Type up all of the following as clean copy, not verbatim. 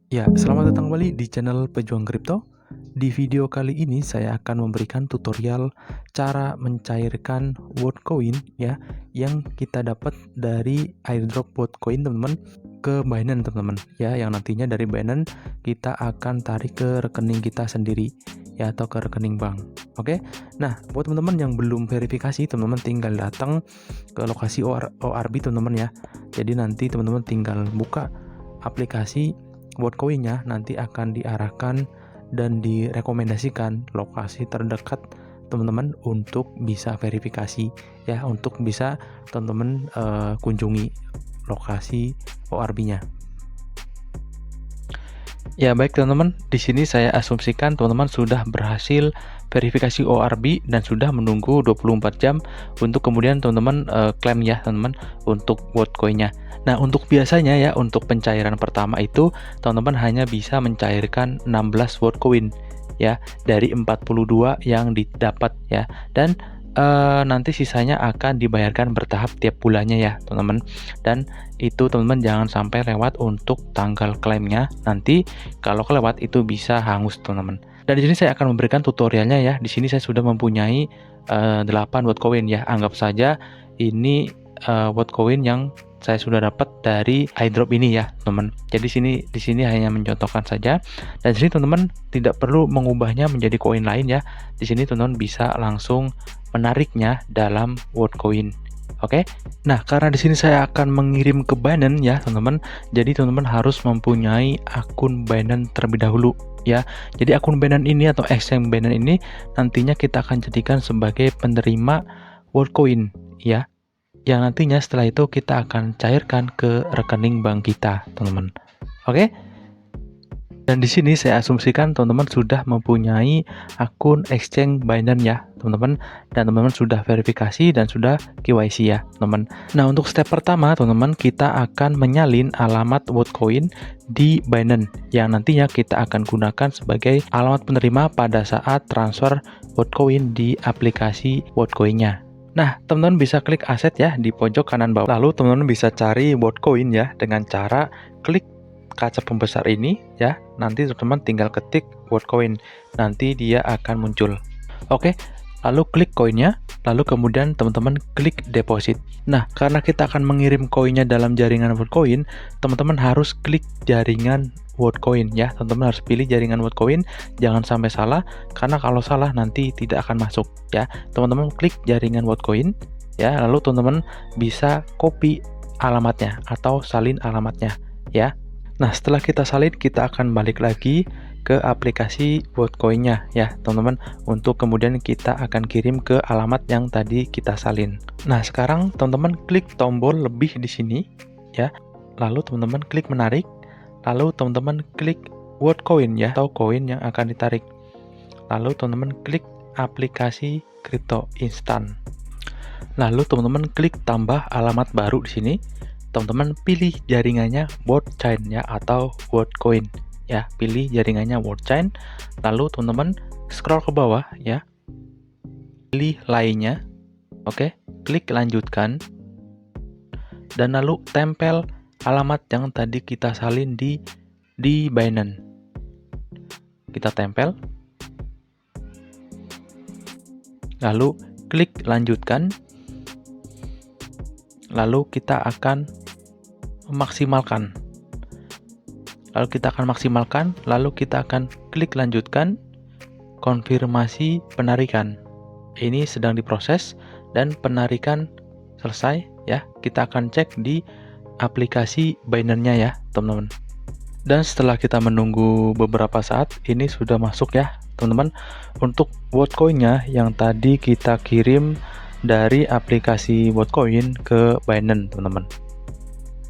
Ya, selamat datang kembali di channel Pejuang Kripto. Di video kali ini saya akan memberikan tutorial cara mencairkan Worldcoin ya yang kita dapat dari airdrop Worldcoin teman-teman ke Binance teman-teman ya, yang nantinya dari Binance kita akan tarik ke rekening kita sendiri ya, atau ke rekening bank. Oke. Nah, buat teman-teman yang belum verifikasi, teman-teman tinggal datang ke lokasi ORB teman-teman ya. Jadi nanti teman-teman tinggal buka aplikasi Worldcoin-nya, nanti akan diarahkan dan direkomendasikan lokasi terdekat teman-teman untuk bisa verifikasi ya, untuk bisa teman-teman kunjungi lokasi ORB-nya. Ya baik teman-teman, di sini saya asumsikan teman-teman sudah berhasil verifikasi ORB dan sudah menunggu 24 jam untuk kemudian teman-teman klaim ya teman-teman untuk Worldcoin-nya. Nah, untuk biasanya ya, untuk pencairan pertama itu teman-teman hanya bisa mencairkan 16 Worldcoin ya dari 42 yang didapat ya. Dan nanti sisanya akan dibayarkan bertahap tiap bulannya ya teman-teman. Dan itu teman-teman jangan sampai lewat untuk tanggal klaimnya, nanti kalau kelewat itu bisa hangus teman-teman. Dan di sini saya akan memberikan tutorialnya ya. Di sini saya sudah mempunyai 8 Worldcoin ya. Anggap saja ini Worldcoin yang saya sudah dapat dari airdrop ini ya teman. Jadi di sini hanya mencontohkan saja, dan di sini teman-teman tidak perlu mengubahnya menjadi koin lain ya. Di sini teman-teman bisa langsung menariknya dalam Worldcoin. Oke. Nah, karena di sini saya akan mengirim ke Binance ya, teman-teman. Jadi teman-teman harus mempunyai akun Binance terlebih dahulu ya. Jadi akun Binance ini atau exchange Binance ini nantinya kita akan jadikan sebagai penerima Worldcoin ya. Yang nantinya setelah itu kita akan cairkan ke rekening bank kita, teman-teman. Oke? Dan di sini saya asumsikan teman-teman sudah mempunyai akun exchange Binance ya, teman-teman, dan teman-teman sudah verifikasi dan sudah KYC ya, teman-teman. Nah, untuk step pertama, teman-teman, kita akan menyalin alamat Worldcoin di Binance yang nantinya kita akan gunakan sebagai alamat penerima pada saat transfer Worldcoin di aplikasi Worldcoin-nya. Nah, teman-teman bisa klik aset ya di pojok kanan bawah. Lalu teman-teman bisa cari Worldcoin ya dengan cara klik kaca pembesar ini ya. Nanti teman-teman tinggal ketik Worldcoin, nanti dia akan muncul. Oke, lalu klik koinnya, lalu kemudian teman-teman klik deposit. Nah, karena kita akan mengirim koinnya dalam jaringan Worldcoin, teman-teman harus klik jaringan Worldcoin ya. Teman-teman harus pilih jaringan Worldcoin, jangan sampai salah, karena kalau salah nanti tidak akan masuk ya. Teman-teman klik jaringan Worldcoin ya, lalu teman-teman bisa copy alamatnya atau salin alamatnya ya. Nah, setelah kita salin, kita akan balik lagi ke aplikasi Worldcoin-nya ya, teman-teman, untuk kemudian kita akan kirim ke alamat yang tadi kita salin. Nah, sekarang teman-teman klik tombol lebih di sini ya. Lalu teman-teman klik menarik, lalu teman-teman klik Worldcoin ya, atau koin yang akan ditarik. Lalu teman-teman klik aplikasi kripto instan. Lalu teman-teman klik tambah alamat baru di sini. Teman-teman pilih jaringannya Worldchain ya, atau Worldcoin ya, pilih jaringannya Worldchain. Lalu teman-teman scroll ke bawah ya, pilih lainnya. Oke, klik lanjutkan, dan lalu tempel alamat yang tadi kita salin di Binance. Kita tempel, lalu klik lanjutkan, lalu kita akan memaksimalkan. Lalu kita akan klik lanjutkan, konfirmasi penarikan. Ini sedang diproses dan penarikan selesai ya. Kita akan cek di aplikasi Binance-nya ya, teman-teman. Dan setelah kita menunggu beberapa saat, ini sudah masuk ya, teman-teman, untuk Worldcoin-nya yang tadi kita kirim dari aplikasi Worldcoin ke Binance, teman-teman.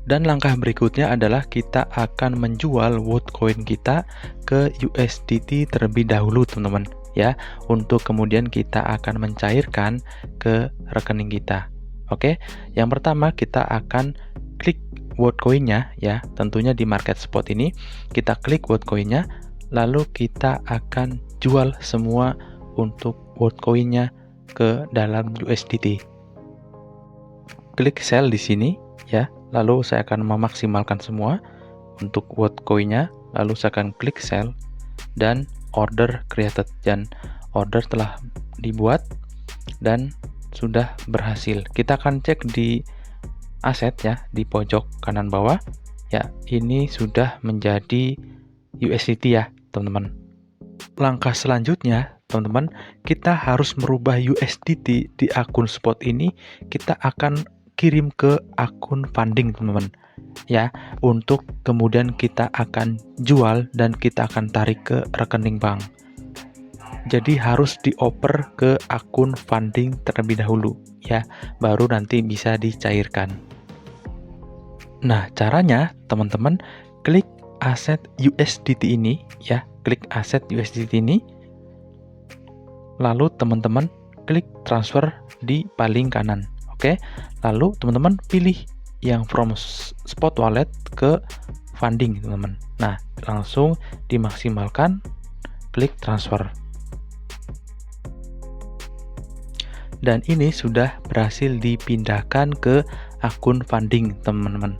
Dan langkah berikutnya adalah kita akan menjual Worldcoin kita ke USDT terlebih dahulu, teman-teman, ya, untuk kemudian kita akan mencairkan ke rekening kita. Oke, yang pertama kita akan klik Worldcoin-nya ya, tentunya di market spot ini kita klik Worldcoin-nya, lalu kita akan jual semua untuk Worldcoin-nya ke dalam USDT. Klik sell di sini ya, lalu saya akan memaksimalkan semua untuk Worldcoin-nya, lalu saya akan klik sell dan order created, dan order telah dibuat dan sudah berhasil. Kita akan cek di aset ya, di pojok kanan bawah ya, ini sudah menjadi USDT ya teman-teman. Langkah selanjutnya teman-teman, kita harus merubah USDT di akun spot ini, kita akan kirim ke akun funding teman-teman ya, untuk kemudian kita akan jual dan kita akan tarik ke rekening bank. Jadi harus dioper ke akun funding terlebih dahulu ya, baru nanti bisa dicairkan. Nah, caranya teman-teman klik aset USDT ini ya, klik aset USDT ini, lalu teman-teman klik transfer di paling kanan. Oke, lalu teman-teman pilih yang from spot wallet ke funding teman-teman. Nah, langsung dimaksimalkan, klik transfer. Dan ini sudah berhasil dipindahkan ke akun funding teman-teman.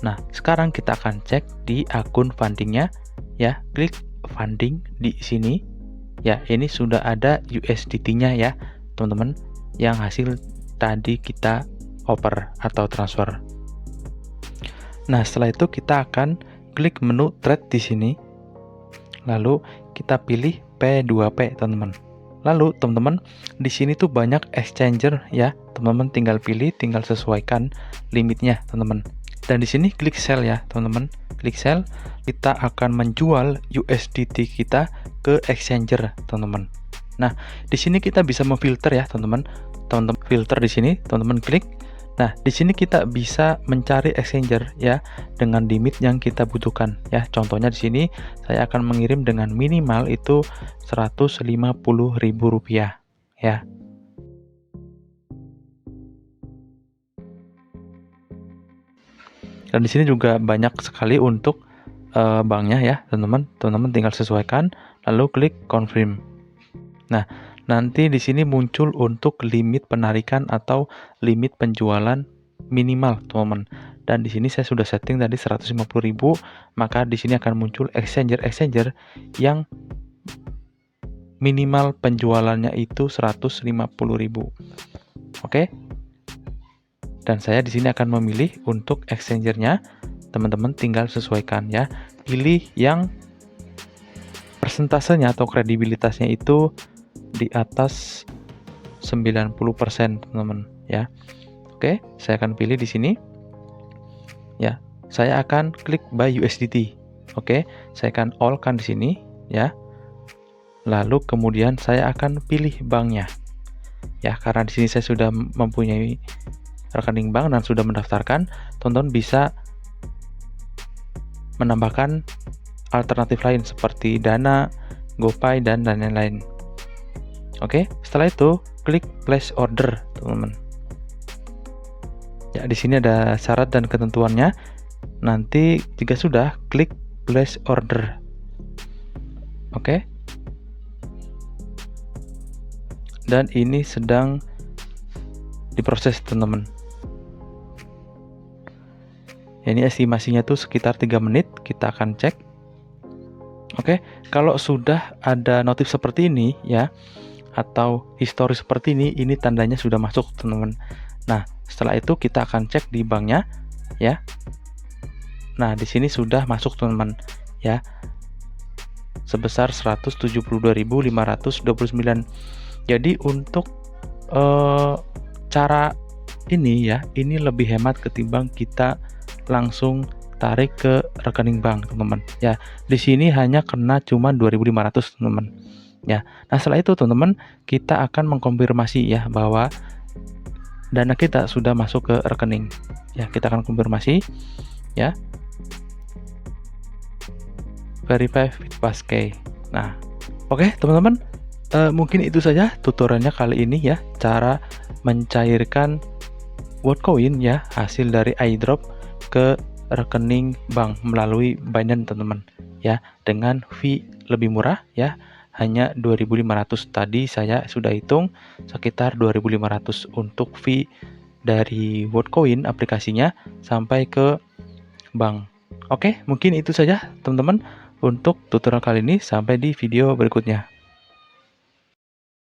Nah, sekarang kita akan cek di akun fundingnya ya, klik funding di sini ya, ini sudah ada USDT-nya ya teman-teman, yang hasil tadi kita oper atau transfer. Nah, setelah itu kita akan klik menu trade di sini, lalu kita pilih P2P teman-teman. Lalu teman-teman di sini tuh banyak exchanger ya, teman-teman tinggal pilih, tinggal sesuaikan limitnya teman-teman. Dan di sini klik sell ya teman-teman, klik sell, kita akan menjual USDT kita ke exchanger teman-teman. Nah, di sini kita bisa memfilter ya teman-teman. Teman-teman filter di sini, teman-teman klik. Nah, di sini kita bisa mencari exchanger ya dengan limit yang kita butuhkan ya. Contohnya di sini saya akan mengirim dengan minimal itu Rp150.000 ya. Dan di sini juga banyak sekali untuk banknya ya teman-teman. Teman-teman tinggal sesuaikan lalu klik confirm. Nah, nanti di sini muncul untuk limit penarikan atau limit penjualan minimal, teman-teman. Dan di sini saya sudah setting tadi 150.000, maka di sini akan muncul exchanger yang minimal penjualannya itu 150.000. Oke. Dan saya di sini akan memilih untuk exchangernya. Teman-teman tinggal sesuaikan ya. Pilih yang persentasenya atau kredibilitasnya itu di atas 90% teman-teman ya. Oke, saya akan pilih di sini ya. Saya akan klik buy USDT. Oke, saya akan all-kan di sini ya. Lalu kemudian saya akan pilih banknya ya, karena di sini saya sudah mempunyai rekening bank dan sudah mendaftarkan. Teman-teman bisa menambahkan alternatif lain seperti Dana, GoPay dan lain-lain. Oke, setelah itu klik place order, teman-teman. Ya, di sini ada syarat dan ketentuannya. Nanti jika sudah, klik place order. Oke. Dan ini sedang diproses, teman-teman. Ini estimasinya tuh sekitar 3 menit, kita akan cek. Oke, kalau sudah ada notif seperti ini ya, atau histori seperti ini tandanya sudah masuk, teman-teman. Nah, setelah itu kita akan cek di banknya ya. Nah, di sini sudah masuk, teman-teman ya, sebesar 172.529. Jadi untuk cara ini ya, ini lebih hemat ketimbang kita langsung tarik ke rekening bank, teman-teman ya. Di sini hanya kena cuma 2.500, teman-teman ya. Nah, setelah itu teman-teman kita akan mengkonfirmasi ya bahwa dana kita sudah masuk ke rekening ya. Kita akan konfirmasi ya, verify with passkey. Nah, oke teman-teman, mungkin itu saja tutorialnya kali ini ya, cara mencairkan Worldcoin ya, hasil dari airdrop ke rekening bank melalui Binance, teman-teman ya, dengan fee lebih murah ya, hanya 2.500. Tadi saya sudah hitung sekitar 2.500 untuk fee dari Worldcoin aplikasinya sampai ke bank. Oke, mungkin itu saja teman-teman untuk tutorial kali ini. Sampai di video berikutnya.